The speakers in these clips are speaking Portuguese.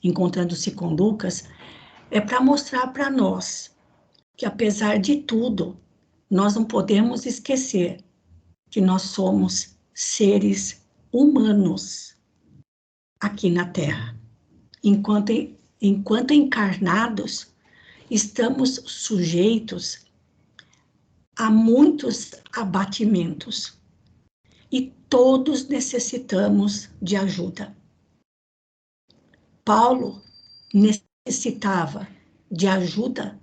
encontrando-se com Lucas, é para mostrar para nós que, apesar de tudo, nós não podemos esquecer que nós somos seres humanos aqui na Terra. Enquanto encarnados, estamos sujeitos a muitos abatimentos e todos necessitamos de ajuda. Paulo necessitava de ajuda,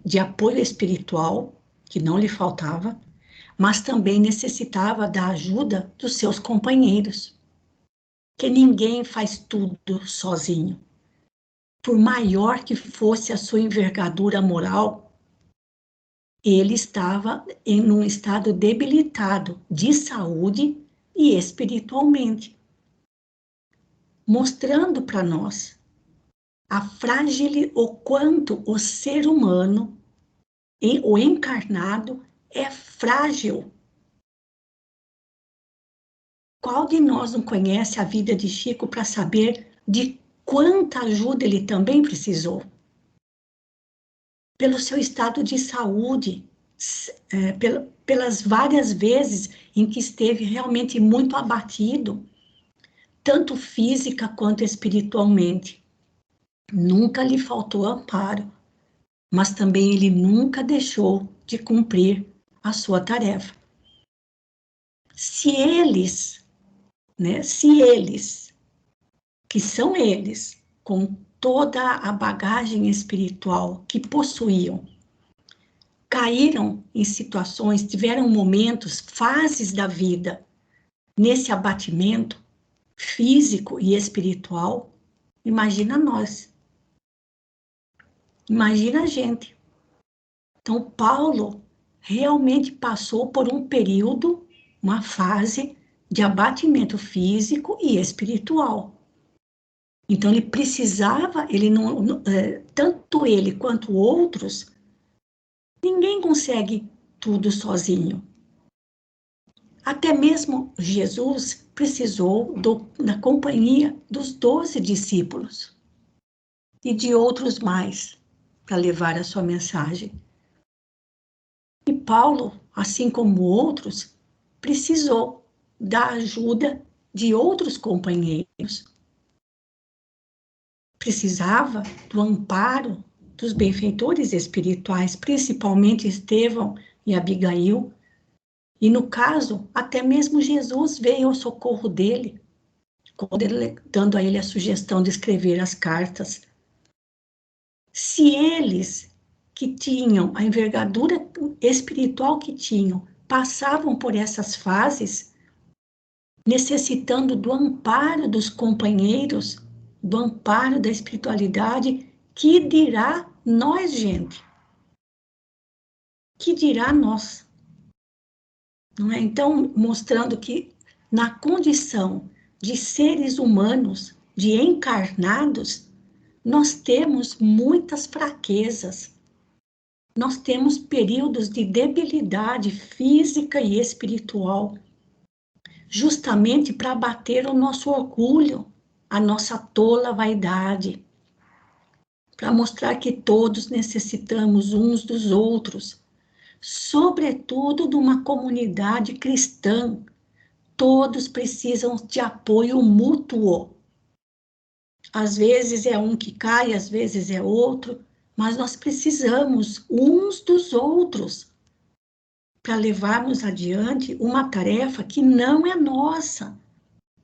de apoio espiritual, que não lhe faltava, mas também necessitava da ajuda dos seus companheiros, que ninguém faz tudo sozinho. Por maior que fosse a sua envergadura moral, ele estava em um estado debilitado de saúde e espiritualmente, mostrando para nós o quanto o ser humano, o encarnado, é frágil. Qual de nós não conhece a vida de Chico para saber de quanta ajuda ele também precisou? Pelo seu estado de saúde, pelas várias vezes em que esteve realmente muito abatido, tanto física quanto espiritualmente. Nunca lhe faltou amparo, mas também ele nunca deixou de cumprir a sua tarefa. Se eles, que são eles, com toda a bagagem espiritual que possuíam, caíram em situações, tiveram momentos, fases da vida, nesse abatimento físico e espiritual, imagina nós. Imagina a gente. Então, Paulo realmente passou por um período, uma fase de abatimento físico e espiritual. Então, ele precisava, tanto ele quanto outros, ninguém consegue tudo sozinho. Até mesmo Jesus precisou da companhia dos 12 discípulos e de outros mais para levar a sua mensagem. E Paulo, assim como outros, precisou da ajuda de outros companheiros. Precisava do amparo dos benfeitores espirituais, principalmente Estevão e Abigail. E no caso, até mesmo Jesus veio ao socorro dele, dando a ele a sugestão de escrever as cartas. Se eles, que tinham a envergadura espiritual que tinham, passavam por essas fases, necessitando do amparo dos companheiros, do amparo da espiritualidade, que dirá nós, gente? Que dirá nós? Não é? Então, mostrando que na condição de seres humanos, de encarnados, nós temos muitas fraquezas. Nós temos períodos de debilidade física e espiritual, justamente para abater o nosso orgulho, a nossa tola vaidade, para mostrar que todos necessitamos uns dos outros, sobretudo de uma comunidade cristã. Todos precisam de apoio mútuo. Às vezes é um que cai, às vezes é outro, mas nós precisamos uns dos outros para levarmos adiante uma tarefa que não é nossa.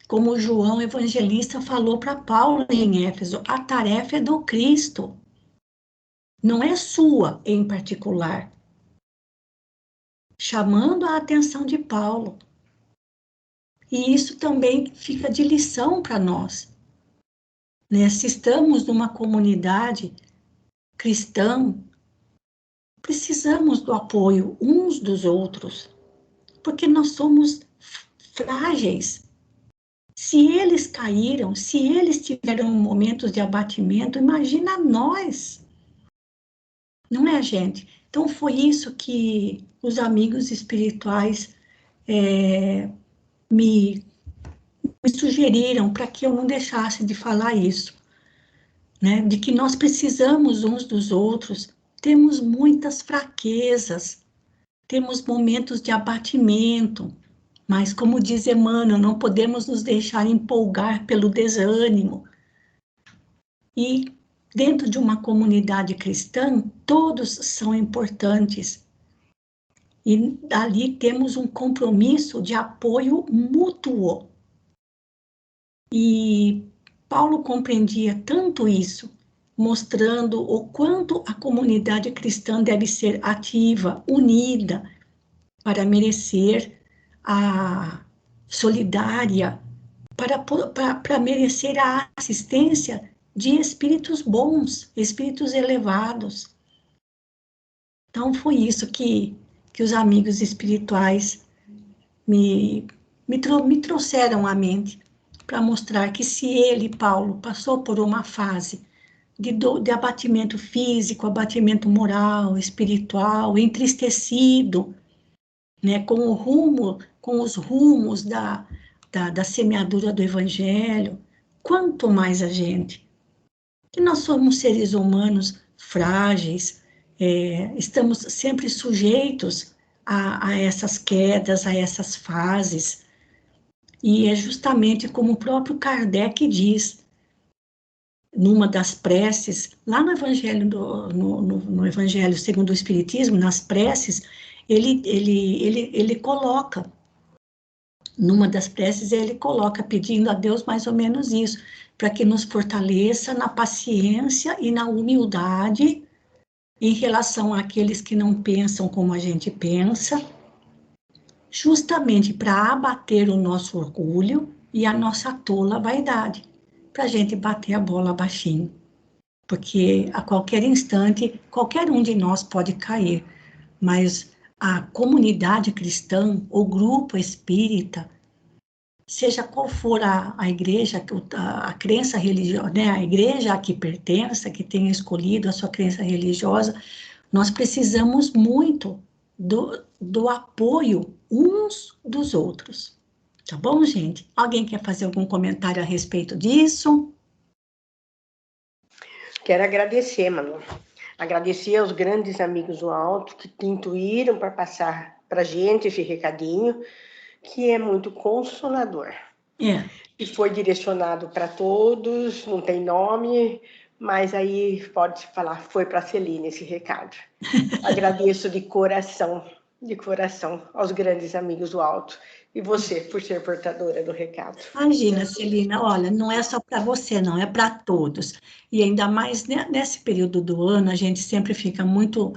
Como João Evangelista falou para Paulo em Éfeso, a tarefa é do Cristo, não é sua em particular. Chamando a atenção de Paulo. E isso também fica de lição para nós. Se estamos numa comunidade cristã, precisamos do apoio uns dos outros, porque nós somos frágeis. Se eles caíram, se eles tiveram momentos de abatimento, imagina nós. Não é, gente? Então, foi isso que os amigos espirituais me sugeriram para que eu não deixasse de falar isso, né? De que nós precisamos uns dos outros, temos muitas fraquezas, temos momentos de abatimento, mas, como diz Emmanuel, não podemos nos deixar empolgar pelo desânimo. E, dentro de uma comunidade cristã, todos são importantes. E ali temos um compromisso de apoio mútuo. E Paulo compreendia tanto isso, mostrando o quanto a comunidade cristã deve ser ativa, unida, para merecer a solidária, para merecer a assistência de espíritos bons, espíritos elevados. Então, foi isso que os amigos espirituais me trouxeram à mente, para mostrar que se ele, Paulo, passou por uma fase de abatimento físico, abatimento moral, espiritual, entristecido, né, com os rumos da semeadura do Evangelho, quanto mais a gente, que nós somos seres humanos frágeis, estamos sempre sujeitos a essas quedas, a essas fases, e é justamente como o próprio Kardec diz, numa das preces, lá no Evangelho, no Evangelho segundo o Espiritismo, nas preces, ele coloca, numa das preces, ele coloca, pedindo a Deus mais ou menos isso, para que nos fortaleça na paciência e na humildade em relação àqueles que não pensam como a gente pensa, justamente para abater o nosso orgulho e a nossa tola vaidade, para a gente bater a bola baixinho, porque a qualquer instante, qualquer um de nós pode cair, mas a comunidade cristã, o grupo espírita, seja qual for a igreja, a crença religiosa, né, a igreja a que pertença, que tenha escolhido a sua crença religiosa, nós precisamos muito do apoio uns dos outros. Tá bom, gente? Alguém quer fazer algum comentário a respeito disso? Quero agradecer, Manu. Agradecer aos grandes amigos do alto que te intuíram para passar para a gente esse recadinho, que é muito consolador. E foi direcionado para todos, não tem nome, mas aí pode falar, foi para a Celina esse recado. Agradeço de coração aos grandes amigos do alto. E você, por ser portadora do recado. Imagina, Celina, olha, não é só para você, não, é para todos. E ainda mais nesse período do ano, a gente sempre fica muito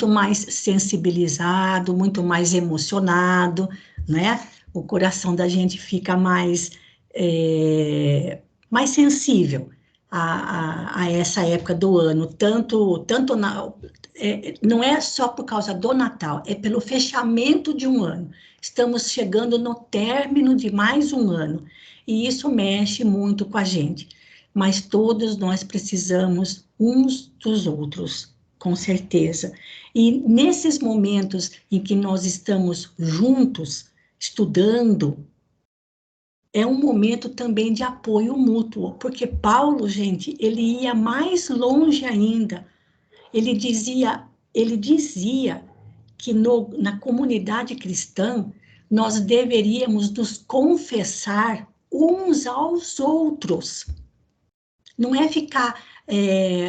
mais sensibilizado, muito mais emocionado, né? O coração da gente fica mais sensível a essa época do ano, não é só por causa do Natal, é pelo fechamento de um ano. Estamos chegando no término de mais um ano, e isso mexe muito com a gente. Mas todos nós precisamos uns dos outros, com certeza. E nesses momentos em que nós estamos juntos, estudando, é um momento também de apoio mútuo, porque Paulo, gente, ele ia mais longe ainda. Ele dizia que na comunidade cristã nós deveríamos nos confessar uns aos outros. Não é ficar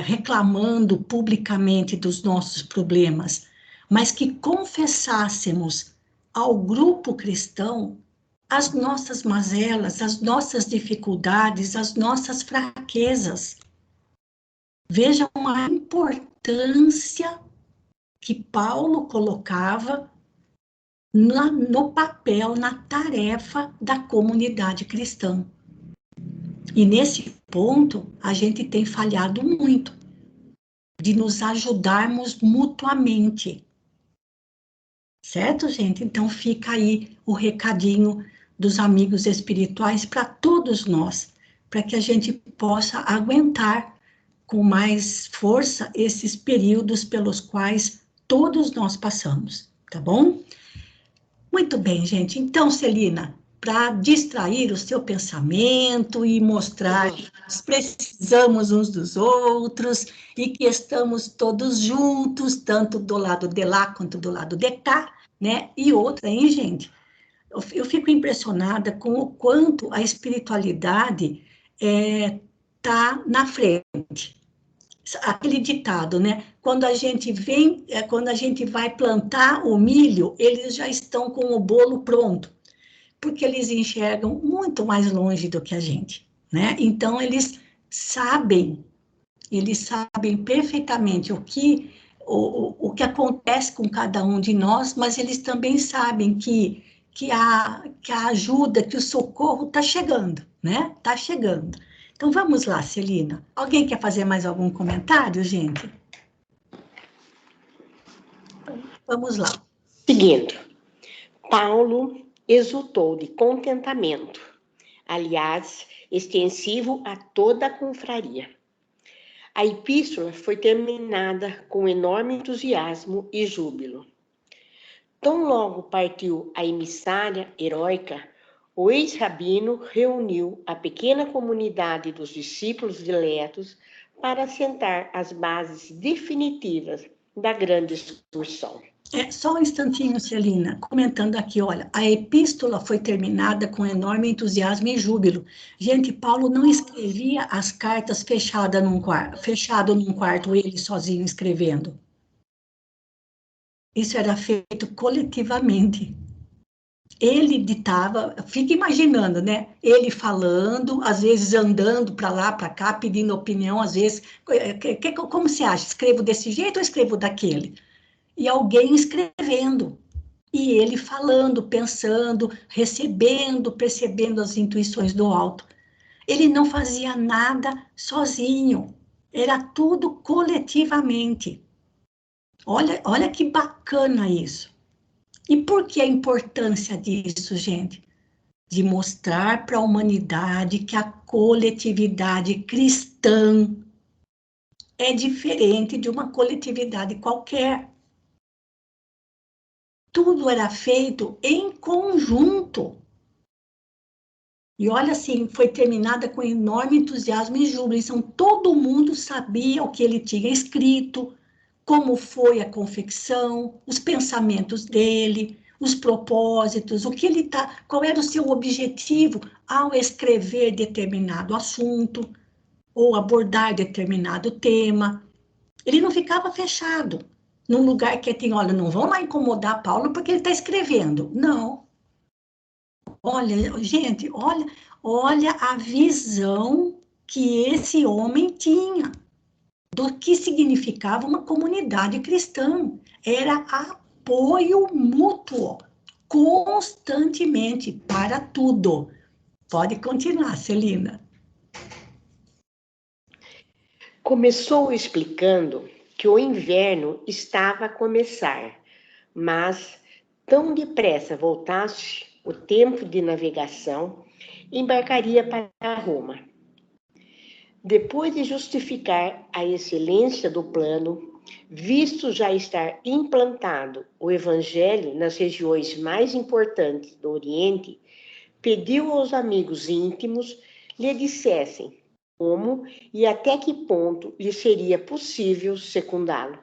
reclamando publicamente dos nossos problemas, mas que confessássemos ao grupo cristão as nossas mazelas, as nossas dificuldades, as nossas fraquezas. Vejam a importância que Paulo colocava no papel, na tarefa da comunidade cristã. E nesse ponto, a gente tem falhado muito, de nos ajudarmos mutuamente. Certo, gente? Então fica aí o recadinho dos amigos espirituais para todos nós, para que a gente possa aguentar com mais força esses períodos pelos quais todos nós passamos, tá bom? Muito bem, gente. Então, Celina, para distrair o seu pensamento e mostrar que nós precisamos uns dos outros e que estamos todos juntos, tanto do lado de lá quanto do lado de cá, né? E outra, hein, gente? Eu fico impressionada com o quanto a espiritualidade está na frente. Aquele ditado, né? Quando a gente quando a gente vai plantar o milho, eles já estão com o bolo pronto, porque eles enxergam muito mais longe do que a gente, né? Então eles sabem perfeitamente o que acontece com cada um de nós, mas eles também sabem que a ajuda, que o socorro está chegando, né? Está chegando. Então, vamos lá, Celina. Alguém quer fazer mais algum comentário, gente? Vamos lá. Seguindo. Paulo exultou de contentamento, aliás, extensivo a toda a confraria. A epístola foi terminada com enorme entusiasmo e júbilo. Tão logo partiu a emissária heróica, o ex-rabino reuniu a pequena comunidade dos discípulos diletos para assentar as bases definitivas da grande excursão. Só um instantinho, Celina, comentando aqui, olha, a epístola foi terminada com enorme entusiasmo e júbilo. Gente, Paulo não escrevia as cartas fechado num quarto, ele sozinho escrevendo. Isso era feito coletivamente. Ele ditava, fica imaginando, né? Ele falando, às vezes andando para lá, para cá, pedindo opinião, às vezes, como você acha? Escrevo desse jeito ou escrevo daquele? E alguém escrevendo, e ele falando, pensando, recebendo, percebendo as intuições do alto. Ele não fazia nada sozinho, era tudo coletivamente. Olha que bacana isso. E por que a importância disso, gente? De mostrar para a humanidade que a coletividade cristã é diferente de uma coletividade qualquer. Tudo era feito em conjunto. E olha assim, foi terminada com enorme entusiasmo e júbilo. Então, todo mundo sabia o que ele tinha escrito, como foi a confecção, os pensamentos dele, os propósitos, qual era o seu objetivo ao escrever determinado assunto ou abordar determinado tema. Ele não ficava fechado num lugar que tem, olha, não vão lá incomodar Paulo porque ele está escrevendo. Não. Olha, gente, olha a visão que esse homem tinha do que significava uma comunidade cristã. Era apoio mútuo, constantemente, para tudo. Pode continuar, Celina. Começou explicando que o inverno estava a começar, mas tão depressa voltasse o tempo de navegação, embarcaria para Roma. Depois de justificar a excelência do plano, visto já estar implantado o Evangelho nas regiões mais importantes do Oriente, pediu aos amigos íntimos lhe dissessem como e até que ponto lhe seria possível secundá-lo.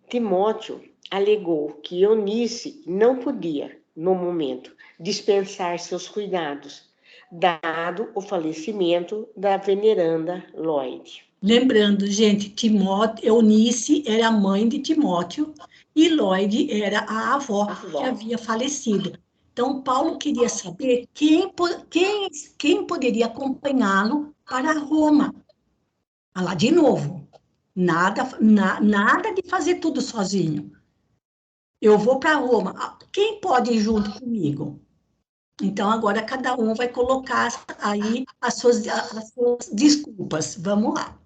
Timóteo alegou que Eunice não podia, no momento, dispensar seus cuidados, dado o falecimento da veneranda Lloyd. Lembrando, gente, Eunice era a mãe de Timóteo e Lloyd era a avó que havia falecido. Então, Paulo queria saber quem poderia acompanhá-lo para Roma. Ah, lá de novo, nada de fazer tudo sozinho. Eu vou para Roma. Quem pode ir junto comigo? Então, agora cada um vai colocar aí as suas desculpas. Vamos lá.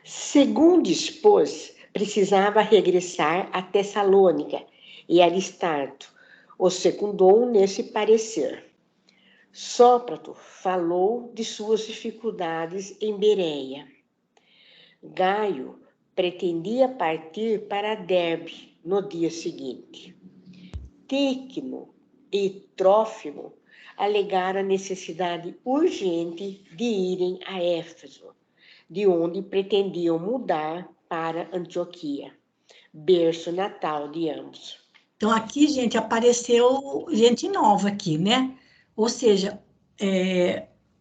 Segundo expôs, precisava regressar a Tessalônica e Aristarco o secundou nesse parecer. Sócrates falou de suas dificuldades em Bereia. Gaio pretendia partir para Derbe no dia seguinte. Tecno e Trófimo alegaram a necessidade urgente de irem a Éfeso, de onde pretendiam mudar para Antioquia, berço natal de ambos. Então, aqui, gente, apareceu gente nova aqui, né? Ou seja,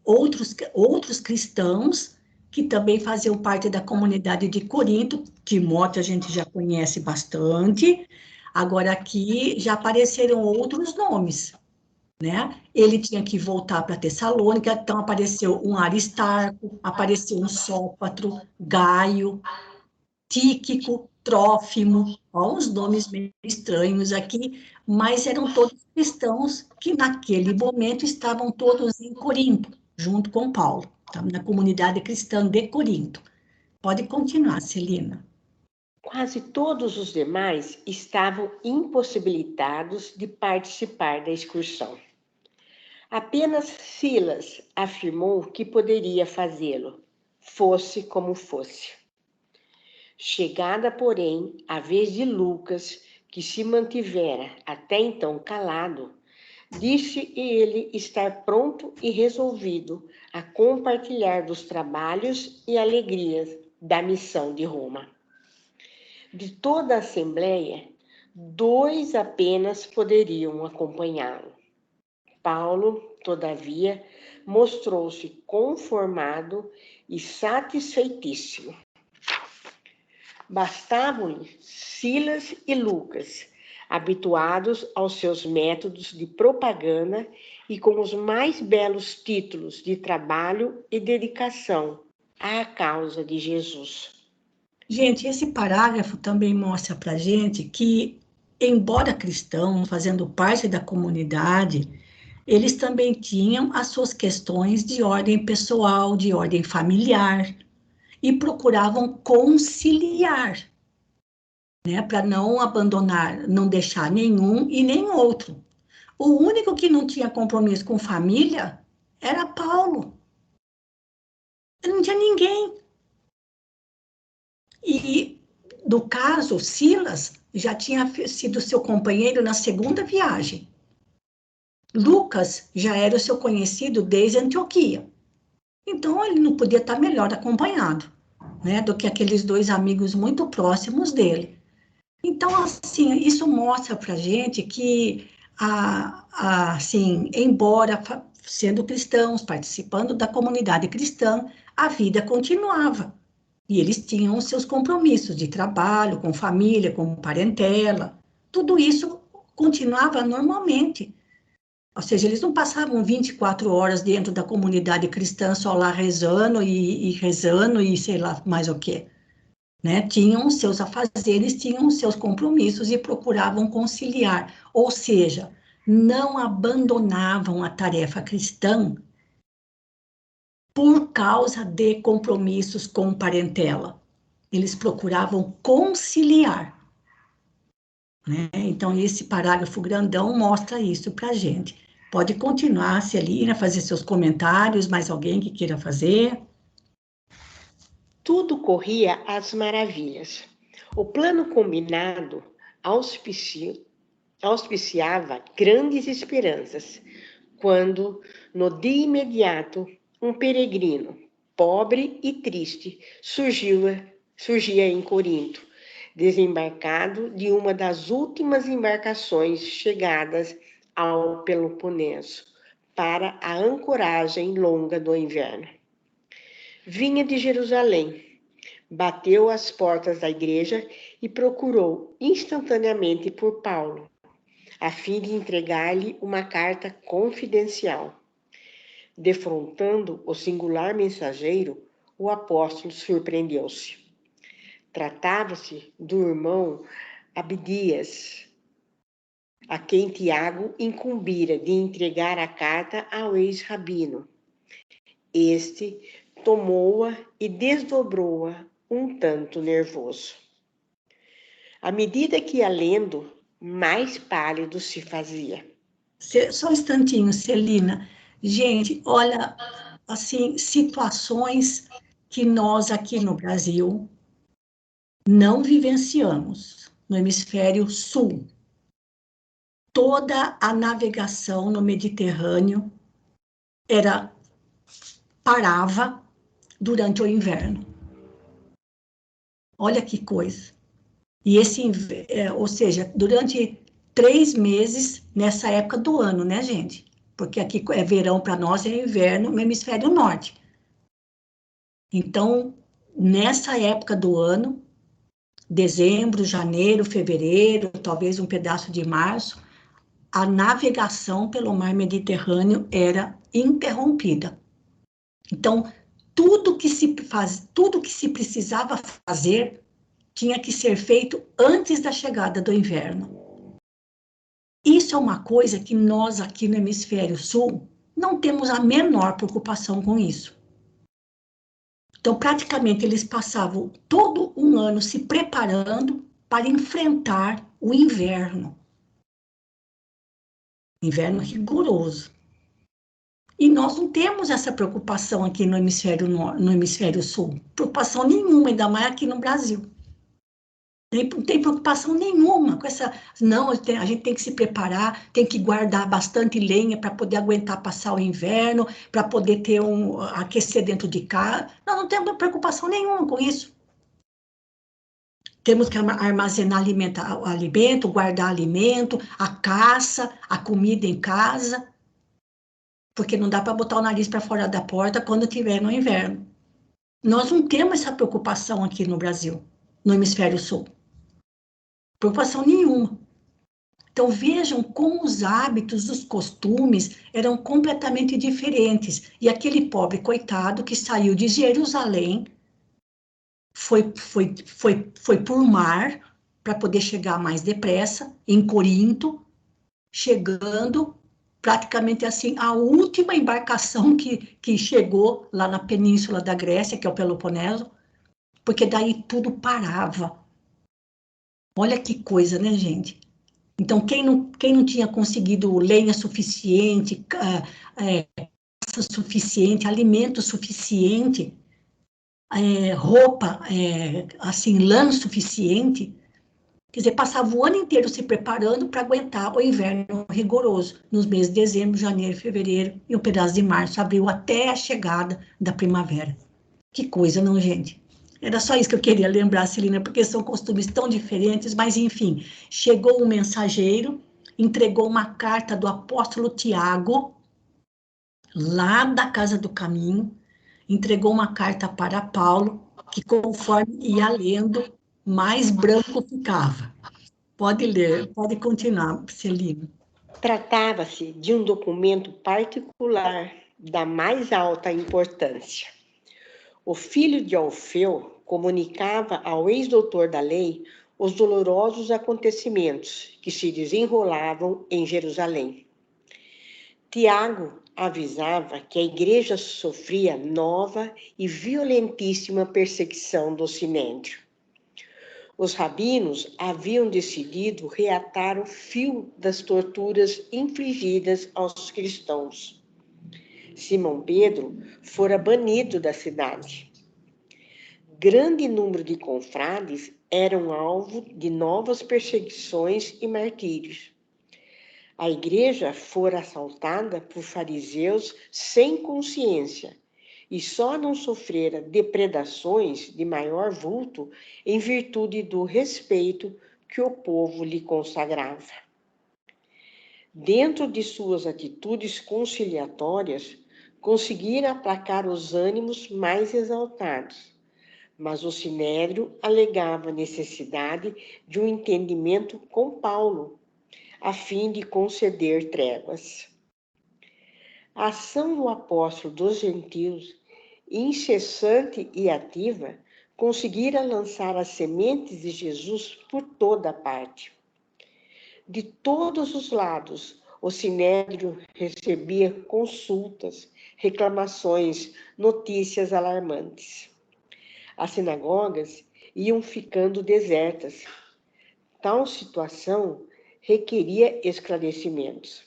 outros cristãos que também faziam parte da comunidade de Corinto. Timóteo a gente já conhece bastante. Agora, aqui já apareceram outros nomes, né? Ele tinha que voltar para Tessalônica, então apareceu um Aristarco, apareceu um Sópatro, Gaio, Tíquico, Trófimo, ó, uns nomes meio estranhos aqui, mas eram todos cristãos que naquele momento estavam todos em Corinto, junto com Paulo, tá? Na comunidade cristã de Corinto. Pode continuar, Celina. Quase todos os demais estavam impossibilitados de participar da excursão. Apenas Silas afirmou que poderia fazê-lo, fosse como fosse. Chegada, porém, a vez de Lucas, que se mantivera até então calado, disse ele estar pronto e resolvido a compartilhar dos trabalhos e alegrias da missão de Roma. De toda a assembleia, 2 apenas poderiam acompanhá-lo. Paulo, todavia, mostrou-se conformado e satisfeitíssimo. Bastavam-lhe Silas e Lucas, habituados aos seus métodos de propaganda e com os mais belos títulos de trabalho e dedicação à causa de Jesus. Gente, esse parágrafo também mostra para a gente que, embora cristãos, fazendo parte da comunidade, eles também tinham as suas questões de ordem pessoal, de ordem familiar, e procuravam conciliar, né, para não abandonar, não deixar nenhum e nem outro. O único que não tinha compromisso com família era Paulo. Não tinha ninguém. E, no caso, Silas já tinha sido seu companheiro na segunda viagem. Lucas já era o seu conhecido desde Antioquia. Então, ele não podia estar melhor acompanhado, né, do que aqueles 2 amigos muito próximos dele. Então, assim, isso mostra para a gente que, assim, embora sendo cristãos, participando da comunidade cristã, a vida continuava. E eles tinham os seus compromissos de trabalho, com família, com parentela. Tudo isso continuava normalmente. Ou seja, eles não passavam 24 horas dentro da comunidade cristã só lá rezando e rezando e sei lá mais o quê. Né? Tinham os seus afazeres, tinham os seus compromissos e procuravam conciliar. Ou seja, não abandonavam a tarefa cristã por causa de compromissos com parentela. Eles procuravam conciliar. Né? Então, esse parágrafo grandão mostra isso para a gente. Pode continuar, Celina, fazer seus comentários, mais alguém que queira fazer? Tudo corria às maravilhas. O plano combinado auspiciava grandes esperanças, quando, no dia imediato, um peregrino, pobre e triste, surgia em Corinto, desembarcado de uma das últimas embarcações chegadas ao Peloponeso, para a ancoragem longa do inverno. Vinha de Jerusalém, bateu às portas da igreja e procurou instantaneamente por Paulo, a fim de entregar-lhe uma carta confidencial. Defrontando o singular mensageiro, o apóstolo surpreendeu-se. Tratava-se do irmão Abdias, a quem Tiago incumbira de entregar a carta ao ex-rabino. Este tomou-a e desdobrou-a um tanto nervoso. À medida que ia lendo, mais pálido se fazia. Só um instantinho, Celina. Gente, olha, assim, situações que nós aqui no Brasil não vivenciamos, no hemisfério sul. toda a navegação no Mediterrâneo parava durante o inverno. Olha que coisa. E ou seja, durante 3 meses nessa época do ano, né, gente? Porque aqui é verão para nós, é inverno no hemisfério norte. Então, nessa época do ano, dezembro, janeiro, fevereiro, talvez um pedaço de março, a navegação pelo mar Mediterrâneo era interrompida. Então, tudo que se precisava fazer tinha que ser feito antes da chegada do inverno. Isso é uma coisa que nós aqui no hemisfério sul não temos a menor preocupação com isso. Então, praticamente, eles passavam todo um ano se preparando para enfrentar o inverno. Inverno rigoroso. E nós não temos essa preocupação aqui no hemisfério sul. Preocupação nenhuma, ainda mais aqui no Brasil. Não tem preocupação nenhuma com essa... Não, a gente tem que se preparar, tem que guardar bastante lenha para poder aguentar passar o inverno, para poder aquecer dentro de casa. Não temos preocupação nenhuma com isso. Temos que armazenar alimento, guardar alimento, a caça, a comida em casa, porque não dá para botar o nariz para fora da porta quando tiver no inverno. Nós não temos essa preocupação aqui no Brasil, no hemisfério sul. Preocupação nenhuma. Então, vejam como os hábitos, os costumes eram completamente diferentes. E aquele pobre coitado que saiu de Jerusalém, foi por mar, para poder chegar mais depressa, em Corinto, chegando praticamente assim, a última embarcação que chegou lá na península da Grécia, que é o Peloponeso, porque daí tudo parava. Olha que coisa, né, gente? Então, quem não tinha conseguido lenha suficiente, caça suficiente, alimento suficiente, roupa, assim, lã suficiente, quer dizer, passava o ano inteiro se preparando para aguentar o inverno rigoroso, nos meses de dezembro, janeiro, fevereiro e um pedaço de março, abril, até a chegada da primavera. Que coisa, não, gente? Era só isso que eu queria lembrar, Celina, porque são costumes tão diferentes, mas enfim, chegou um mensageiro, entregou uma carta do apóstolo Tiago, lá da Casa do Caminho, entregou uma carta para Paulo, que conforme ia lendo, mais branco ficava. Pode ler, pode continuar, Celina. Tratava-se de um documento particular da mais alta importância. O filho de Alfeu comunicava ao ex-doutor da lei os dolorosos acontecimentos que se desenrolavam em Jerusalém. Tiago avisava que a igreja sofria nova e violentíssima perseguição do sinédrio. Os rabinos haviam decidido reatar o fio das torturas infligidas aos cristãos. Simão Pedro fora banido da cidade. Grande número de confrades eram alvo de novas perseguições e martírios. A igreja fora assaltada por fariseus sem consciência e só não sofrera depredações de maior vulto em virtude do respeito que o povo lhe consagrava. Dentro de suas atitudes conciliatórias, conseguira aplacar os ânimos mais exaltados, mas o sinédrio alegava a necessidade de um entendimento com Paulo, a fim de conceder tréguas. A ação do apóstolo dos gentios, incessante e ativa, conseguira lançar as sementes de Jesus por toda parte. De todos os lados, o sinédrio recebia consultas, reclamações, notícias alarmantes. As sinagogas iam ficando desertas. Tal situação requeria esclarecimentos.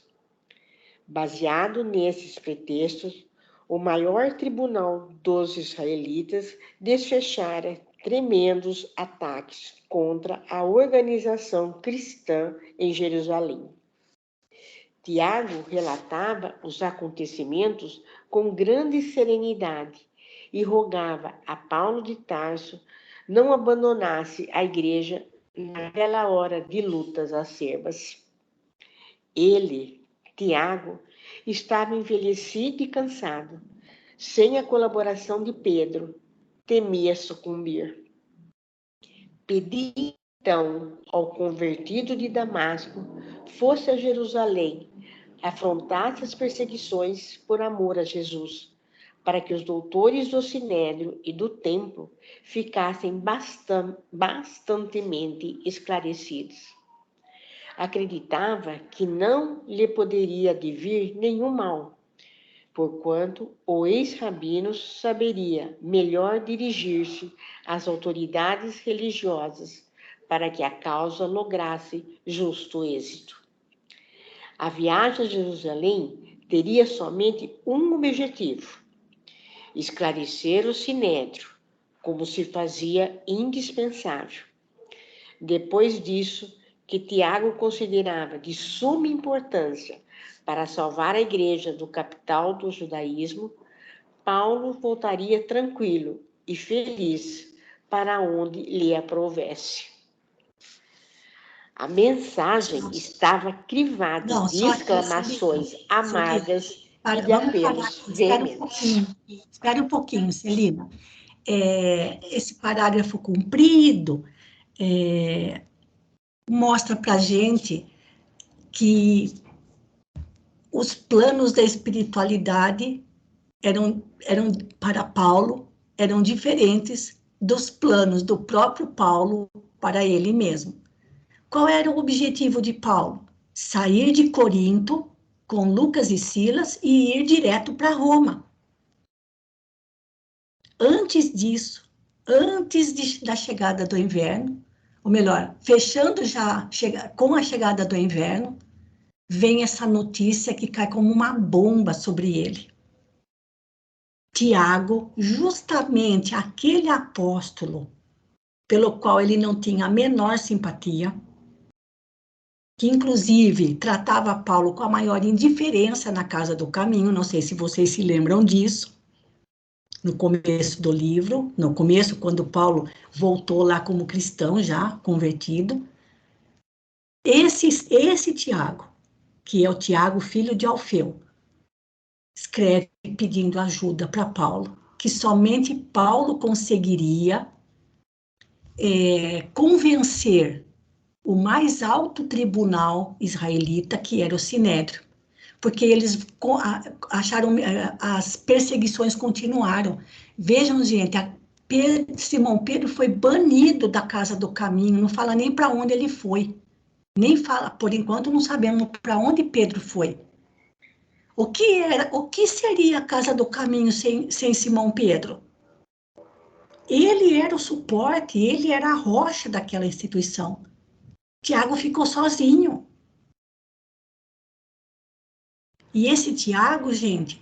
Baseado nesses pretextos, o maior tribunal dos israelitas desfechara tremendos ataques contra a organização cristã em Jerusalém. Tiago relatava os acontecimentos com grande serenidade e rogava a Paulo de Tarso não abandonasse a igreja naquela hora de lutas acerbas. Ele, Tiago, estava envelhecido e cansado. Sem a colaboração de Pedro, temia sucumbir. Pedi então ao convertido de Damasco fosse a Jerusalém, afrontasse as perseguições por amor a Jesus, para que os doutores do Sinédrio e do templo ficassem bastantemente esclarecidos. Acreditava que não lhe poderia advir nenhum mal, porquanto o ex-rabino saberia melhor dirigir-se às autoridades religiosas para que a causa lograsse justo êxito. A viagem a Jerusalém teria somente um objetivo: esclarecer o Sinédrio, como se fazia indispensável. Depois disso, que Tiago considerava de suma importância para salvar a igreja do capital do judaísmo, Paulo voltaria tranquilo e feliz para onde lhe aprovesse. A mensagem estava crivada de exclamações amargas e de apelos veementes. Espera um pouquinho, Celina. Esse parágrafo comprido mostra para a gente que os planos da espiritualidade eram para Paulo, eram diferentes dos planos do próprio Paulo para ele mesmo. Qual era o objetivo de Paulo? Sair de Corinto com Lucas e Silas e ir direto para Roma. Antes disso, da chegada do inverno, ou melhor, fechando já com a chegada do inverno, vem essa notícia que cai como uma bomba sobre ele. Tiago, justamente aquele apóstolo pelo qual ele não tinha a menor simpatia, que inclusive tratava Paulo com a maior indiferença na casa do caminho, não sei se vocês se lembram disso, no começo do livro, no começo, quando Paulo voltou lá como cristão já, convertido. Esse Tiago, que é o Tiago, filho de Alfeu, escreve pedindo ajuda para Paulo, que somente Paulo conseguiria convencer o mais alto tribunal israelita, que era o Sinédrio, porque eles acharam, as perseguições continuaram. Vejam, gente, Simão Pedro foi banido da casa do caminho, não fala nem para onde ele foi, nem fala, por enquanto não sabemos para onde Pedro foi. O que seria a casa do caminho sem Simão Pedro? Ele era o suporte, ele era a rocha daquela instituição. Tiago ficou sozinho. E esse Tiago, gente,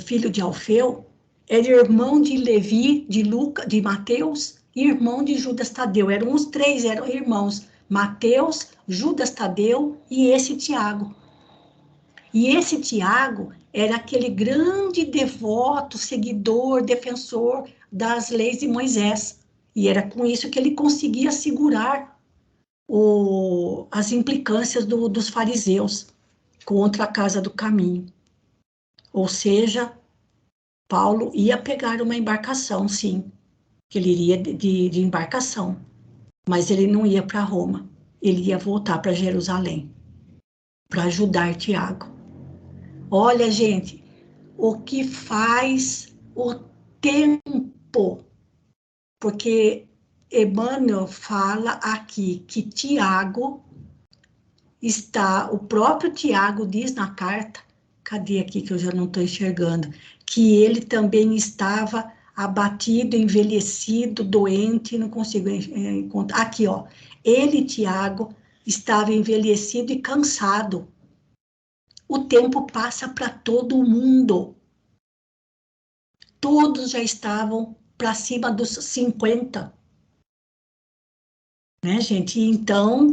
filho de Alfeu, era irmão de Levi, de Mateus, e irmão de Judas Tadeu. Os três eram irmãos, Mateus, Judas Tadeu e esse Tiago. E esse Tiago era aquele grande devoto, seguidor, defensor das leis de Moisés. E era com isso que ele conseguia segurar as implicâncias dos fariseus contra a casa do caminho. Ou seja, Paulo ia pegar uma embarcação, sim, que ele iria de embarcação, mas ele não ia para Roma, ele ia voltar para Jerusalém, para ajudar Tiago. Olha, gente, o que faz o tempo, porque Emmanuel fala aqui que Tiago o próprio Tiago diz na carta, cadê aqui que eu já não estou enxergando, que ele também estava abatido, envelhecido, doente, não consigo encontrar, aqui ó, ele, Tiago, estava envelhecido e cansado. O tempo passa para todo mundo. Todos já estavam para cima dos 50. Né, gente? Então,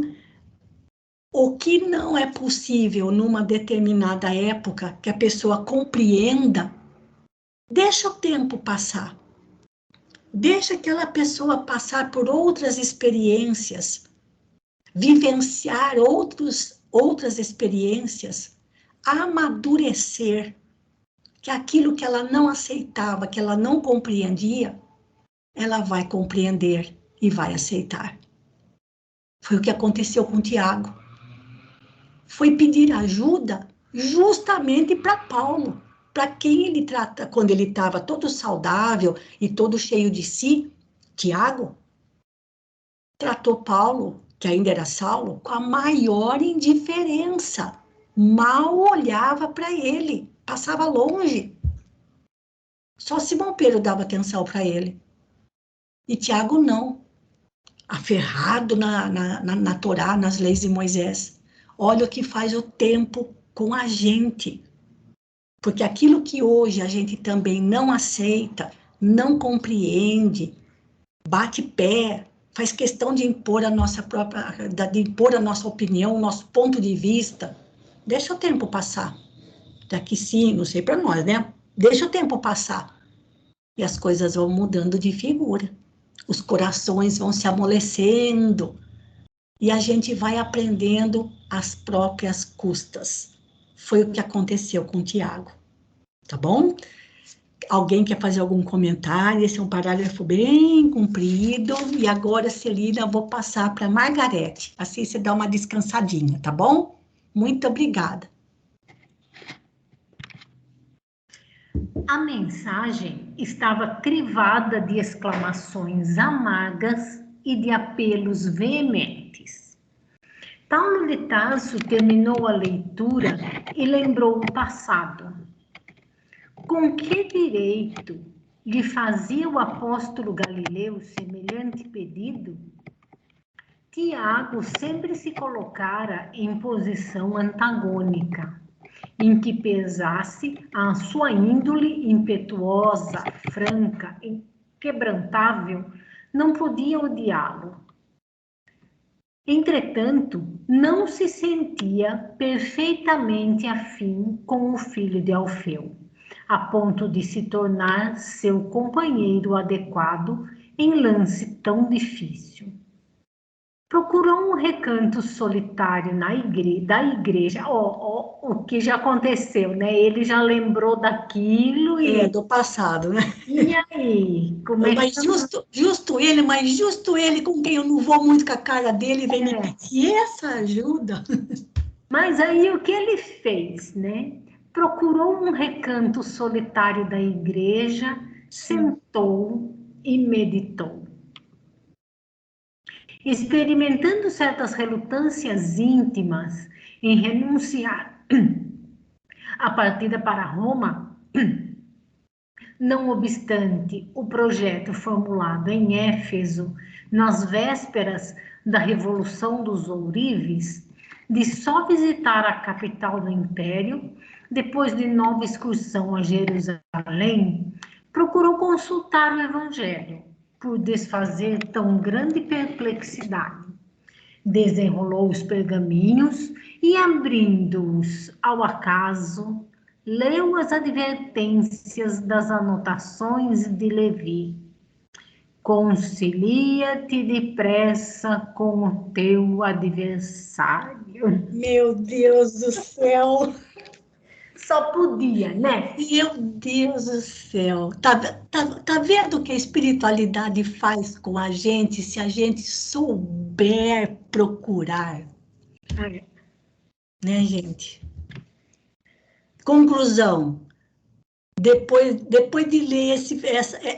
O que não é possível numa determinada época que a pessoa compreenda, deixa o tempo passar. Deixa aquela pessoa passar por outras experiências, vivenciar outras experiências, amadurecer, que aquilo que ela não aceitava, que ela não compreendia, ela vai compreender e vai aceitar. Foi o que aconteceu com Tiago. Foi pedir ajuda justamente para Paulo, para quem ele trata, quando ele estava todo saudável e todo cheio de si. Tiago tratou Paulo, que ainda era Saulo, com a maior indiferença. Mal olhava para ele, passava longe. Só Simão Pedro dava atenção para ele. E Tiago não, aferrado na Torá, nas leis de Moisés. Olha o que faz o tempo com a gente. Porque aquilo que hoje a gente também não aceita, não compreende, bate pé, faz questão de impor a nossa opinião, o nosso ponto de vista. Deixa o tempo passar. Daqui sim, não sei para nós, né? Deixa o tempo passar. E as coisas vão mudando de figura. Os corações vão se amolecendo. E a gente vai aprendendo às próprias custas. Foi o que aconteceu com o Tiago. Tá bom? Alguém quer fazer algum comentário? Esse é um parágrafo bem comprido. E agora, Celina, eu vou passar para Margarete. Assim você dá uma descansadinha, tá bom? Muito obrigada. A mensagem estava crivada de exclamações amargas e de apelos veementes. Paulo de Tarso terminou a leitura e lembrou o passado. Com que direito lhe fazia o apóstolo Galileu semelhante pedido? Tiago sempre se colocara em posição antagônica, em que pesasse a sua índole impetuosa, franca, inquebrantável, não podia odiá-lo. Entretanto, não se sentia perfeitamente afim com o filho de Alfeu, a ponto de se tornar seu companheiro adequado em lance tão difícil. Procurou um recanto solitário da igreja. O que já aconteceu, né? Ele já lembrou daquilo e... do passado, né? E aí? Como é mas que... justo ele com quem eu não vou muito com a cara dele, vem me pedir essa ajuda. Mas aí o que ele fez, né? Procurou um recanto solitário da igreja, sentou e meditou. Experimentando certas relutâncias íntimas em renunciar à partida para Roma, não obstante o projeto formulado em Éfeso nas vésperas da Revolução dos Ourives, de só visitar a capital do Império, depois de nova excursão a Jerusalém, procurou consultar o Evangelho, por desfazer tão grande perplexidade. Desenrolou os pergaminhos e, abrindo-os ao acaso, leu as advertências das anotações de Levi. Concilia-te depressa com o teu adversário. Meu Deus do céu! Só podia, né? Meu Deus do céu! Tá vendo o que a espiritualidade faz com a gente se a gente souber procurar? Né, gente? Conclusão. Depois de ler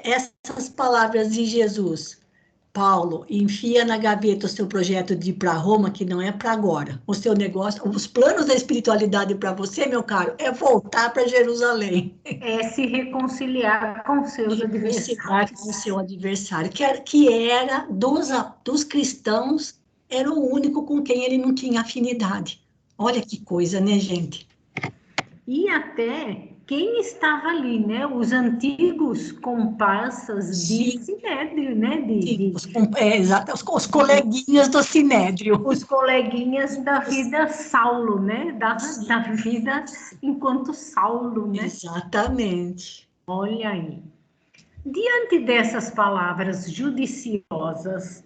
essas palavras de Jesus, Paulo, enfia na gaveta o seu projeto de ir para Roma, que não é para agora. O seu negócio, os planos da espiritualidade para você, meu caro, é voltar para Jerusalém. É se reconciliar com seus adversários. Com o seu adversário, que era dos cristãos, era o único com quem ele não tinha afinidade. Olha que coisa, né, gente? E até quem estava ali, né? Os antigos comparsas de Sinédrio, né? Exato, os coleguinhas do Sinédrio. Os coleguinhas da vida Saulo, né? Da vida enquanto Saulo, né? Exatamente. Olha aí. Diante dessas palavras judiciosas,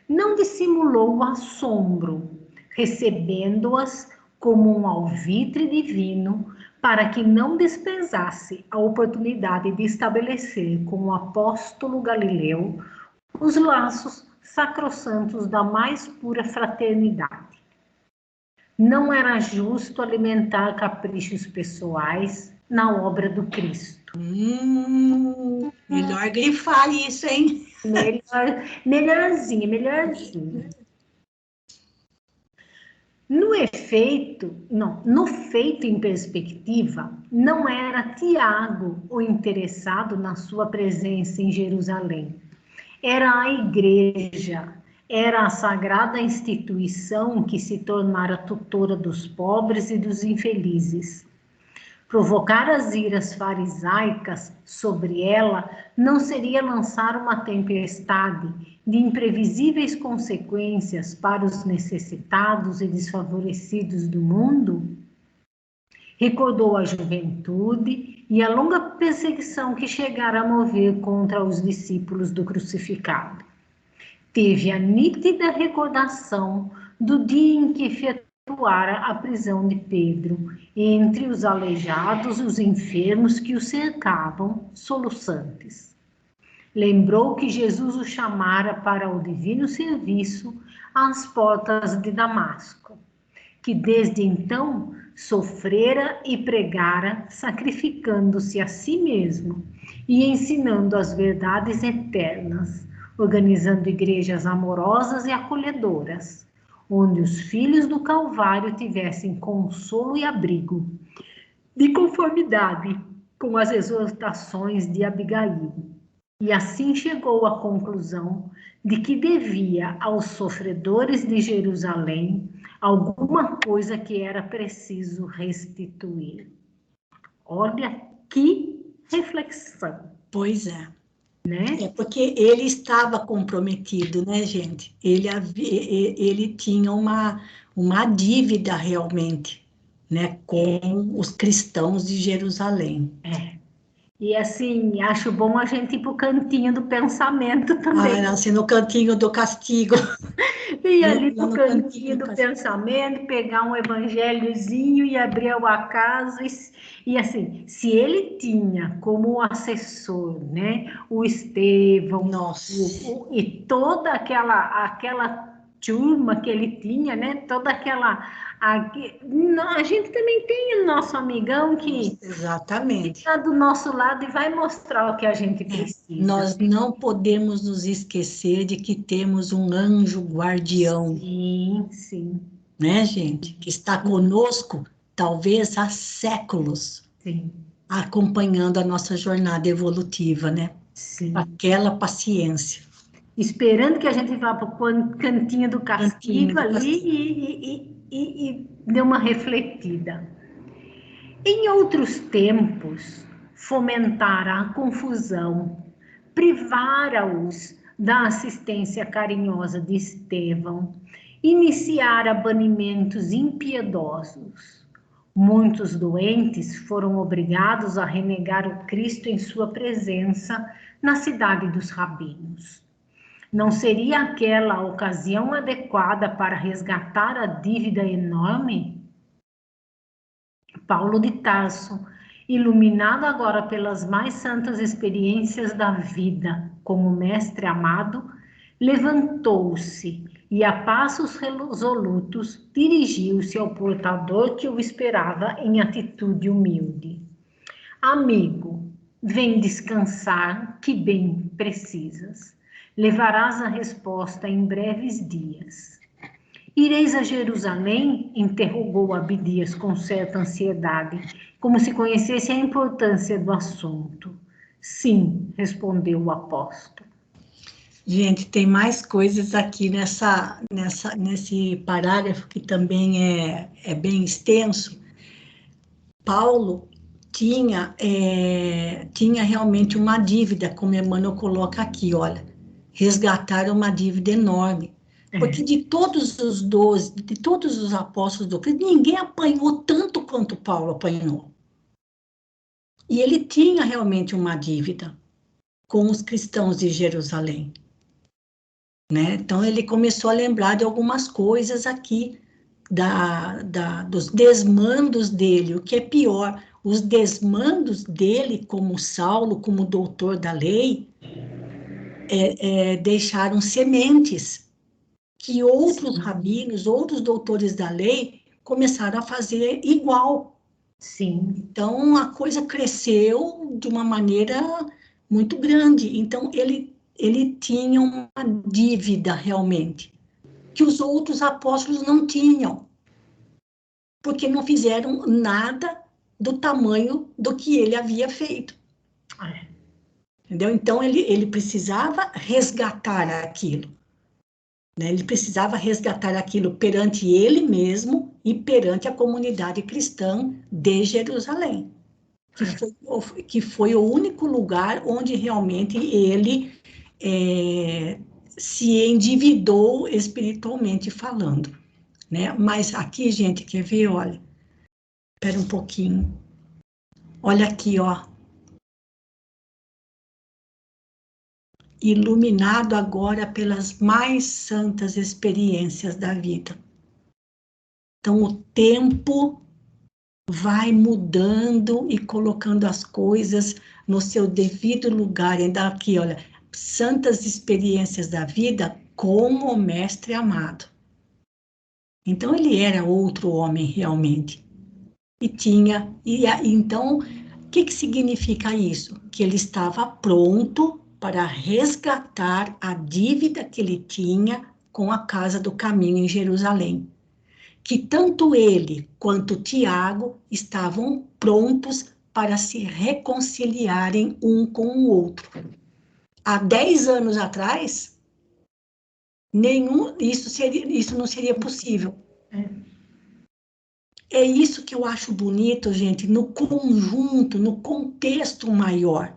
não dissimulou o assombro, recebendo-as como um alvitre divino, para que não desprezasse a oportunidade de estabelecer com o apóstolo Galileu os laços sacrossantos da mais pura fraternidade. Não era justo alimentar caprichos pessoais na obra do Cristo. Melhor grifar isso, hein? Melhorzinho. No feito em perspectiva, não era Tiago o interessado na sua presença em Jerusalém. Era a igreja, era a sagrada instituição que se tornara tutora dos pobres e dos infelizes. Provocar as iras farisaicas sobre ela não seria lançar uma tempestade de imprevisíveis consequências para os necessitados e desfavorecidos do mundo? Recordou a juventude e a longa perseguição que chegara a mover contra os discípulos do crucificado. Teve a nítida recordação do dia em que efetuara a prisão de Pedro, entre os aleijados e os enfermos que o cercavam, soluçantes. Lembrou que Jesus o chamara para o divino serviço às portas de Damasco, que desde então sofrera e pregara, sacrificando-se a si mesmo e ensinando as verdades eternas, organizando igrejas amorosas e acolhedoras, onde os filhos do Calvário tivessem consolo e abrigo, de conformidade com as exortações de Abigail. E assim chegou à conclusão de que devia aos sofredores de Jerusalém alguma coisa que era preciso restituir. Olha que reflexão. Pois é. Né? É porque ele estava comprometido, né, gente? Ele tinha uma dívida realmente, né, com os cristãos de Jerusalém. E assim, acho bom a gente ir para o cantinho do pensamento também. Assim, no cantinho do castigo. E ali para o cantinho do pensamento, pegar um evangelhozinho e abrir o acaso. E assim, se ele tinha como assessor, né, o Estevão, e toda aquela turma que ele tinha, né, toda aquela... A gente também tem o nosso amigão que exatamente está do nosso lado e vai mostrar o que a gente precisa. Nós não podemos nos esquecer de que temos um anjo guardião. Sim. Né, gente? Que está conosco, talvez há séculos. Sim. Acompanhando a nossa jornada evolutiva, né? Sim. Aquela paciência. Esperando que a gente vá para o cantinho do castigo ali e dê uma refletida. Em outros tempos, fomentara a confusão, privara-os da assistência carinhosa de Estevão, iniciara banimentos impiedosos. Muitos doentes foram obrigados a renegar o Cristo em sua presença na cidade dos rabinos. Não seria aquela a ocasião adequada para resgatar a dívida enorme? Paulo de Tarso, iluminado agora pelas mais santas experiências da vida como mestre amado, levantou-se e a passos resolutos dirigiu-se ao portador que o esperava em atitude humilde. Amigo, vem descansar, que bem precisas. Levarás a resposta em breves dias. Ireis a Jerusalém? Interrogou Abdias com certa ansiedade, como se conhecesse a importância do assunto. Sim, respondeu o apóstolo. Gente, tem mais coisas aqui nesse parágrafo que também é bem extenso. Paulo tinha realmente uma dívida, como Emmanuel coloca aqui, olha, resgataram uma dívida enorme. Porque de todos os 12, de todos os apóstolos do Cristo, ninguém apanhou tanto quanto Paulo apanhou. E ele tinha realmente uma dívida com os cristãos de Jerusalém, né? Então ele começou a lembrar de algumas coisas aqui, dos desmandos dele. O que é pior, os desmandos dele como Saulo, como doutor da lei, deixaram sementes que outros rabinos, outros doutores da lei começaram a fazer igual. Sim. Então a coisa cresceu de uma maneira muito grande. Então ele tinha uma dívida realmente que os outros apóstolos não tinham, porque não fizeram nada do tamanho do que ele havia feito. Entendeu? Então, ele precisava resgatar aquilo, né? Ele precisava resgatar aquilo perante ele mesmo e perante a comunidade cristã de Jerusalém, que foi o único lugar onde realmente ele se endividou espiritualmente falando, né? Mas aqui, gente, quer ver? Olha, espera um pouquinho. Olha aqui, ó. Iluminado agora pelas mais santas experiências da vida. Então, o tempo vai mudando e colocando as coisas no seu devido lugar. Ainda aqui, olha, santas experiências da vida como o mestre amado. Então, ele era outro homem realmente. Então, o que significa isso? Que ele estava pronto para resgatar a dívida que ele tinha com a Casa do Caminho em Jerusalém. Que tanto ele quanto Tiago estavam prontos para se reconciliarem um com o outro. Há 10 anos atrás, isso não seria possível. É isso que eu acho bonito, gente, no conjunto, no contexto maior.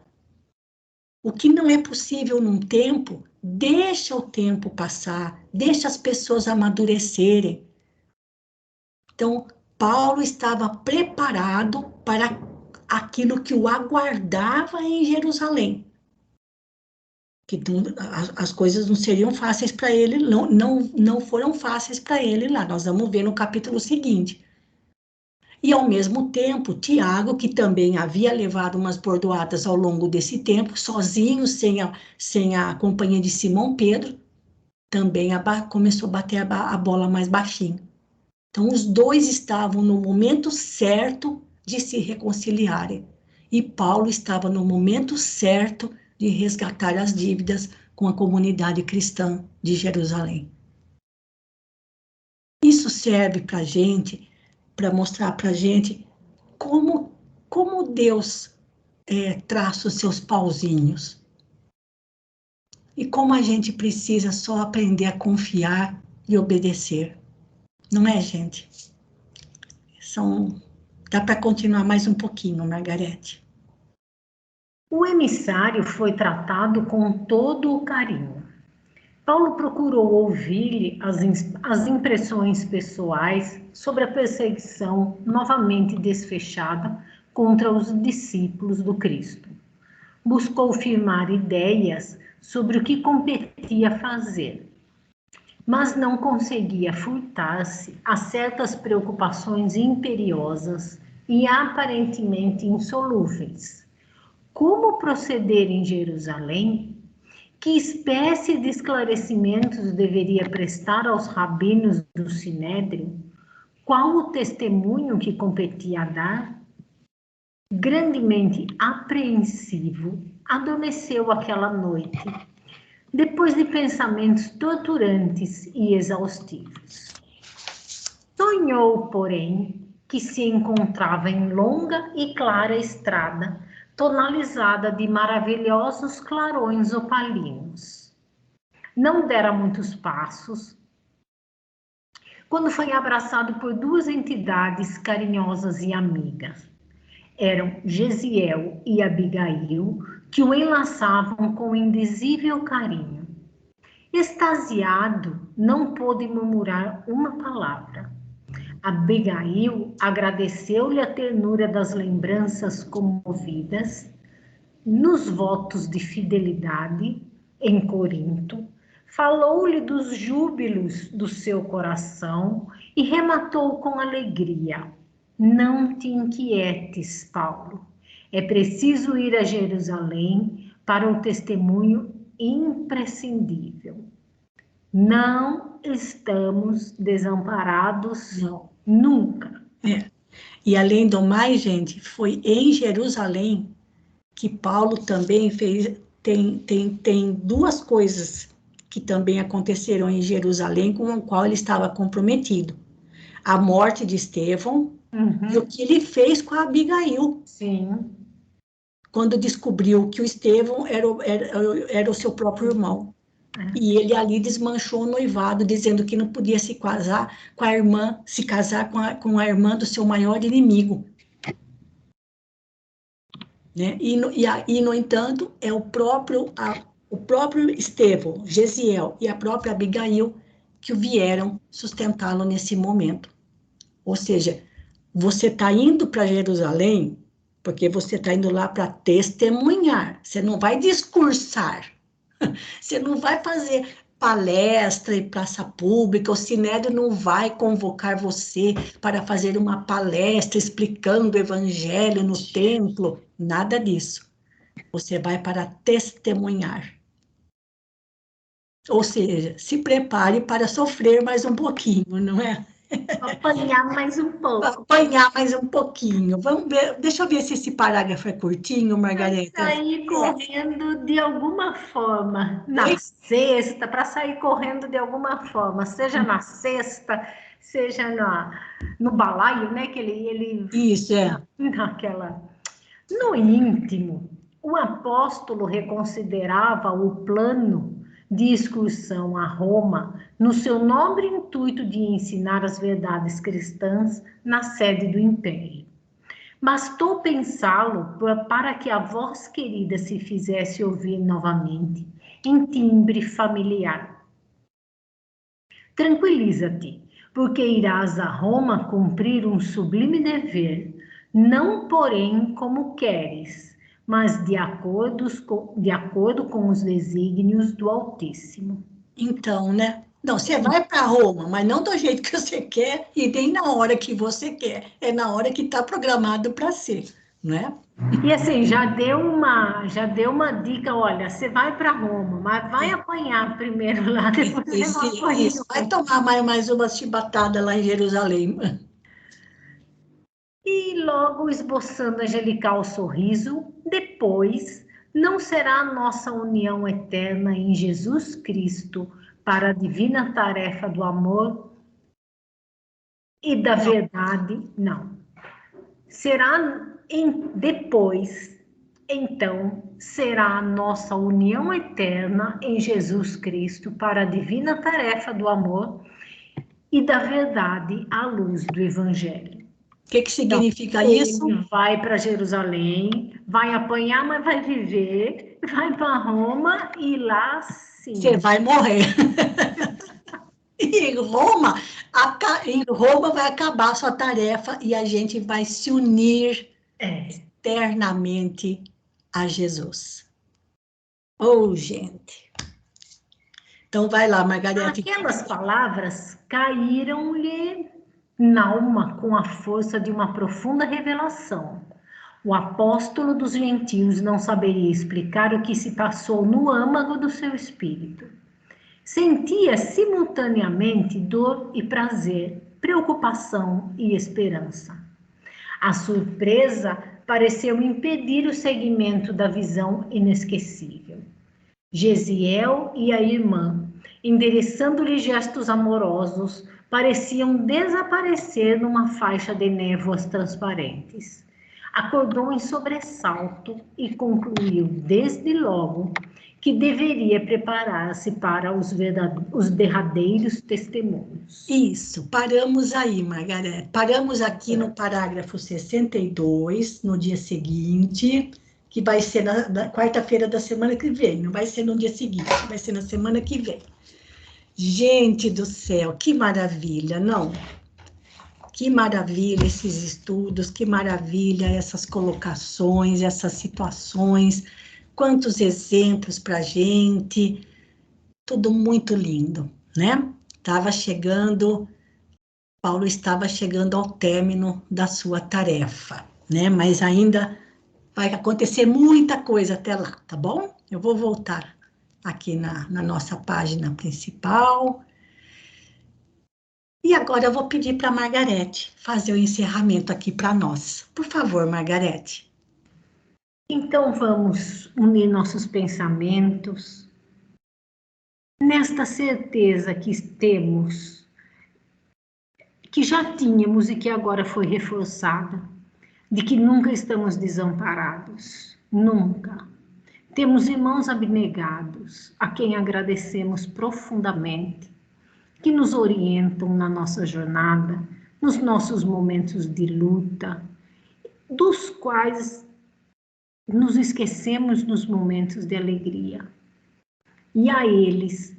O que não é possível num tempo, deixa o tempo passar, deixa as pessoas amadurecerem. Então, Paulo estava preparado para aquilo que o aguardava em Jerusalém. Que as coisas não seriam fáceis para ele, não foram fáceis para ele lá. Nós vamos ver no capítulo seguinte. E, ao mesmo tempo, Tiago, que também havia levado umas bordoadas ao longo desse tempo, sozinho, sem a companhia de Simão Pedro, também começou a bater a bola mais baixinho. Então, os dois estavam no momento certo de se reconciliarem. E Paulo estava no momento certo de resgatar as dívidas com a comunidade cristã de Jerusalém. Isso serve para a gente, para mostrar para a gente como Deus traça os seus pauzinhos. E como a gente precisa só aprender a confiar e obedecer. Não é, gente? Dá para continuar mais um pouquinho, Margarete. O emissário foi tratado com todo o carinho. Paulo procurou ouvir-lhe as impressões pessoais sobre a perseguição novamente desfechada contra os discípulos do Cristo. Buscou firmar ideias sobre o que competia fazer, mas não conseguia furtar-se a certas preocupações imperiosas e aparentemente insolúveis. Como proceder em Jerusalém? Que espécie de esclarecimentos deveria prestar aos rabinos do Sinédrio? Qual o testemunho que competia a dar? Grandemente apreensivo, adormeceu aquela noite, depois de pensamentos torturantes e exaustivos. Sonhou, porém, que se encontrava em longa e clara estrada, tonalizada de maravilhosos clarões opalinos. Não dera muitos passos, quando foi abraçado por duas entidades carinhosas e amigas. eram Gesiel e Abigail, que o enlaçavam com indizível carinho. Extasiado, não pôde murmurar uma palavra. Abigail agradeceu-lhe a ternura das lembranças comovidas, nos votos de fidelidade em Corinto, falou-lhe dos júbilos do seu coração e rematou com alegria: não te inquietes, Paulo. É preciso ir a Jerusalém para o testemunho imprescindível. Não estamos desamparados, não. Nunca. E além do mais, gente, foi em Jerusalém que Paulo também fez. Tem duas coisas que também aconteceram em Jerusalém com o qual ele estava comprometido: a morte de Estevão e o que ele fez com a Abigail. Sim. Quando descobriu que o Estevão era o seu próprio irmão. E ele ali desmanchou o noivado, dizendo que não podia se casar com a irmã, se casar com a irmã do seu maior inimigo. Né? E, no entanto, é o próprio Estevão, Gesiel e a própria Abigail que vieram sustentá-lo nesse momento. Ou seja, você está indo para Jerusalém porque você está indo lá para testemunhar, você não vai discursar, você não vai fazer palestra em praça pública, o Sinédrio não vai convocar você para fazer uma palestra explicando o evangelho no templo, nada disso. Você vai para testemunhar. Ou seja, se prepare para sofrer mais um pouquinho, não é? Apanhar mais um pouco. Apanhar mais um pouquinho. Vamos ver, deixa eu ver se esse parágrafo é curtinho, Margareta. Para sair correndo de alguma forma, na sexta, para sair correndo de alguma forma, seja na sexta, seja no balaio, né? Que ele Isso, é. No íntimo, o apóstolo reconsiderava o plano de excursão a Roma no seu nobre intuito de ensinar as verdades cristãs na sede do império. Bastou pensá-lo para que a voz querida se fizesse ouvir novamente, em timbre familiar. Tranquiliza-te, porque irás a Roma cumprir um sublime dever, não porém como queres, mas de acordo com os desígnios do Altíssimo. Então, né? Não, você vai para Roma, mas não do jeito que você quer e nem na hora que você quer. É na hora que está programado para ser, não é? E assim, já deu uma dica, olha, você vai para Roma, mas vai apanhar primeiro lá, depois você vai apanhar. Isso, vai tomar mais uma chibatada lá em Jerusalém. E logo esboçando angelical sorriso, depois, não será a nossa união eterna em Jesus Cristo para a divina tarefa do amor e da verdade? Não. Será depois, então, será a nossa união eterna em Jesus Cristo para a divina tarefa do amor e da verdade à luz do Evangelho. O que significa isso? Ele vai para Jerusalém, vai apanhar, mas vai viver, vai para Roma e lá sim. Você vai morrer. Em Roma vai acabar a sua tarefa e a gente vai se unir eternamente a Jesus. Oh, gente. Então vai lá, Margareta. Aquelas palavras caíram-lhe na alma com a força de uma profunda revelação. O apóstolo dos gentios não saberia explicar o que se passou no âmago do seu espírito. Sentia simultaneamente dor e prazer, preocupação e esperança. A surpresa pareceu impedir o seguimento da visão inesquecível. Gesiel e a irmã, endereçando-lhe gestos amorosos, pareciam desaparecer numa faixa de névoas transparentes. Acordou em sobressalto e concluiu, desde logo, que deveria preparar-se para os derradeiros testemunhos. Isso, paramos aí, Margarete. Paramos aqui no parágrafo 62, no dia seguinte, que vai ser na quarta-feira da semana que vem, não vai ser no dia seguinte, vai ser na semana que vem. Gente do céu, que maravilha, não? Que maravilha esses estudos, que maravilha essas colocações, essas situações, quantos exemplos para a gente, tudo muito lindo, né? Paulo estava chegando ao término da sua tarefa, né? Mas ainda vai acontecer muita coisa até lá, tá bom? Eu vou voltar aqui na nossa página principal. E agora eu vou pedir para a Margarete fazer o encerramento aqui para nós. Por favor, Margarete. Então vamos unir nossos pensamentos nesta certeza que temos, que já tínhamos e que agora foi reforçada, de que nunca estamos desamparados, nunca. Temos irmãos abnegados, a quem agradecemos profundamente, que nos orientam na nossa jornada, nos nossos momentos de luta, dos quais nos esquecemos nos momentos de alegria. E a eles,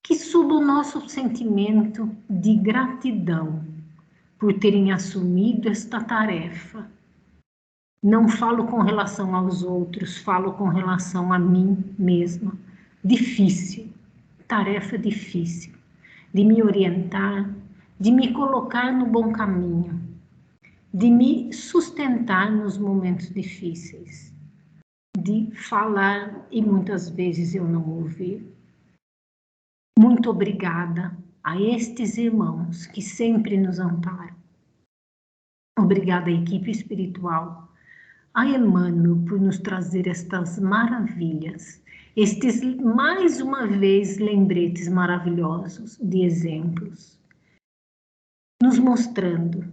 que suba o nosso sentimento de gratidão por terem assumido esta tarefa. Não falo com relação aos outros, falo com relação a mim mesma. Difícil, tarefa difícil, de me orientar, de me colocar no bom caminho, de me sustentar nos momentos difíceis, de falar e muitas vezes eu não ouvir. Muito obrigada a estes irmãos que sempre nos amparam. Obrigada à equipe espiritual, a Emmanuel por nos trazer estas maravilhas, estes, mais uma vez, lembretes maravilhosos de exemplos, nos mostrando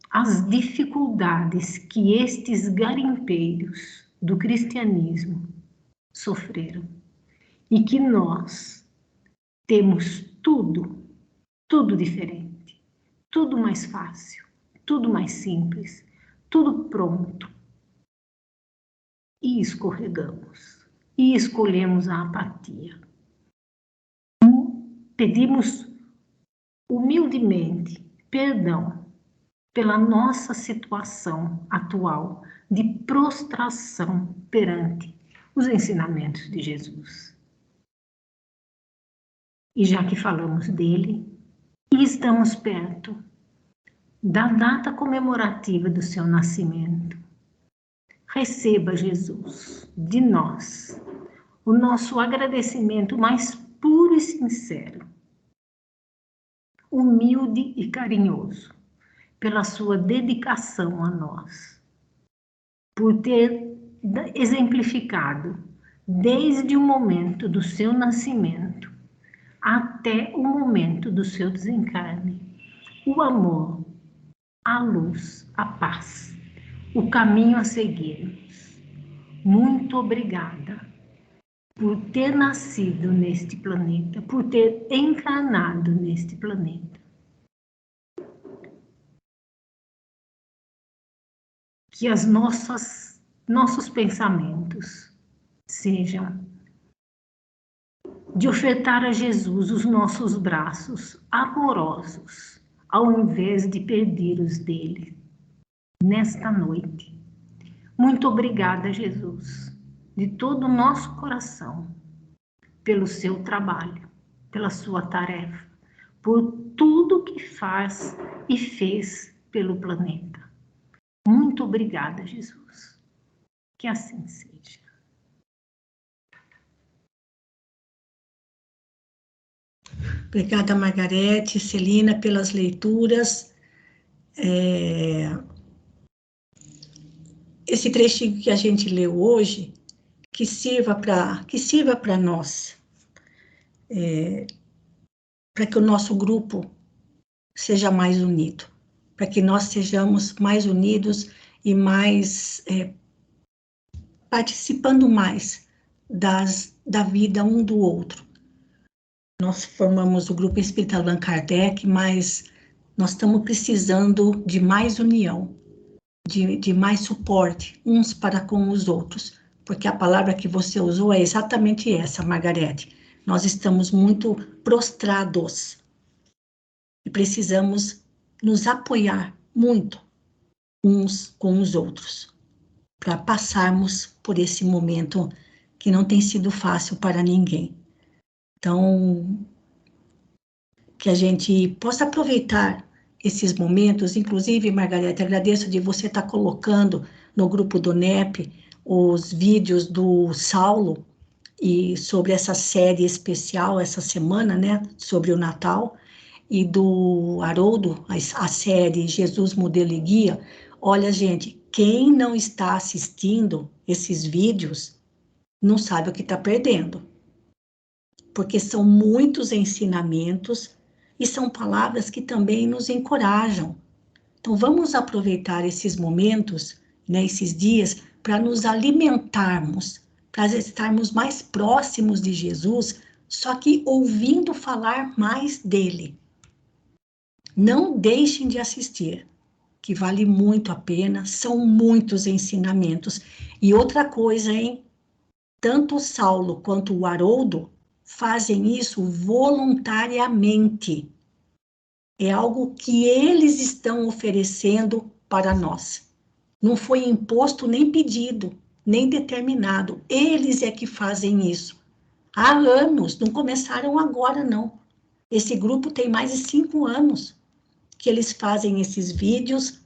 as dificuldades que estes garimpeiros do cristianismo sofreram e que nós temos tudo diferente, tudo mais fácil, tudo mais simples, tudo pronto. E escorregamos, e escolhemos a apatia. Pedimos humildemente perdão pela nossa situação atual de prostração perante os ensinamentos de Jesus. E já que falamos dele, e estamos perto da data comemorativa do seu nascimento, receba, Jesus, de nós, o nosso agradecimento mais puro e sincero, humilde e carinhoso, pela sua dedicação a nós, por ter exemplificado, desde o momento do seu nascimento até o momento do seu desencarne, o amor, a luz, a paz, o caminho a seguirmos. Muito obrigada por ter nascido neste planeta, por ter encarnado neste planeta. Que nossos pensamentos sejam de ofertar a Jesus os nossos braços amorosos, ao invés de pedir os dele, nesta noite. Muito obrigada, Jesus, de todo o nosso coração, pelo seu trabalho, pela sua tarefa, por tudo que faz e fez pelo planeta. Muito obrigada, Jesus. Que assim seja. Obrigada, Margarete, Celina, pelas leituras. Esse trechinho que a gente leu hoje, que sirva para nós, para que o nosso grupo seja mais unido, para que nós sejamos mais unidos e mais participando mais da vida um do outro. Nós formamos o Grupo Espírita Allan Kardec, mas nós estamos precisando de mais união, de mais suporte, uns para com os outros, porque a palavra que você usou é exatamente essa, Margarete. Nós estamos muito prostrados e precisamos nos apoiar muito uns com os outros, para passarmos por esse momento que não tem sido fácil para ninguém. Então, que a gente possa aproveitar esses momentos, inclusive, Margarete, agradeço de você estar colocando no grupo do NEP os vídeos do Saulo e sobre essa série especial, essa semana, né, sobre o Natal, e do Haroldo, a série Jesus Modelo e Guia. Olha, gente, quem não está assistindo esses vídeos não sabe o que está perdendo, porque são muitos ensinamentos e são palavras que também nos encorajam. Então, vamos aproveitar esses momentos, né, esses dias, para nos alimentarmos, para estarmos mais próximos de Jesus, só que ouvindo falar mais dele. Não deixem de assistir, que vale muito a pena, são muitos ensinamentos. E outra coisa, hein? Tanto o Saulo quanto o Haroldo fazem isso voluntariamente. É algo que eles estão oferecendo para nós. Não foi imposto nem pedido, nem determinado. Eles é que fazem isso. Há anos, não começaram agora, não. Esse grupo tem mais de 5 anos que eles fazem esses vídeos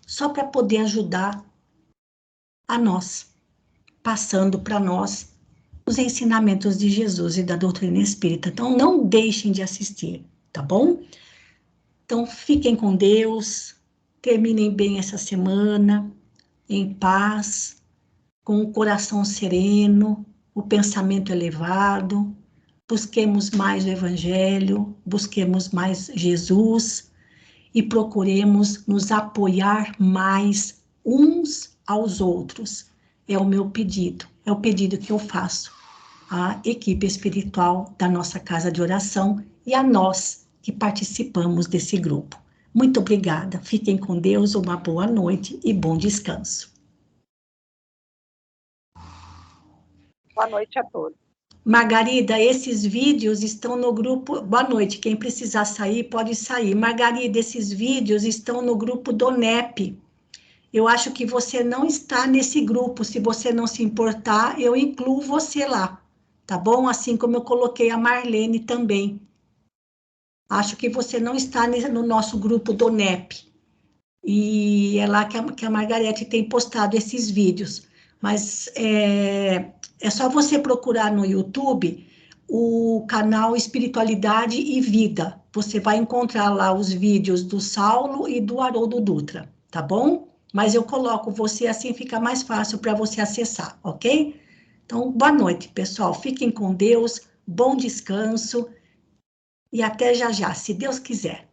só para poder ajudar a nós, passando para nós os ensinamentos de Jesus e da doutrina espírita. Então, não deixem de assistir, tá bom? Então, fiquem com Deus, terminem bem essa semana, em paz, com o coração sereno, o pensamento elevado, busquemos mais o Evangelho, busquemos mais Jesus e procuremos nos apoiar mais uns aos outros. É o meu pedido, é o pedido que eu faço à equipe espiritual da nossa casa de oração e a nós que participamos desse grupo. Muito obrigada, fiquem com Deus, uma boa noite e bom descanso. Boa noite a todos. Margarida, esses vídeos estão no grupo... Boa noite, quem precisar sair, pode sair. Margarida, esses vídeos estão no grupo do NEP. Eu acho que você não está nesse grupo. Se você não se importar, eu incluo você lá, tá bom? Assim como eu coloquei a Marlene também. Acho que você não está no nosso grupo do NEP. E é lá que a Margarete tem postado esses vídeos. Mas é só você procurar no YouTube o canal Espiritualidade e Vida. Você vai encontrar lá os vídeos do Saulo e do Haroldo Dutra, tá bom? Mas eu coloco você assim, fica mais fácil para você acessar, ok? Então, boa noite, pessoal. Fiquem com Deus, bom descanso e até já já, se Deus quiser.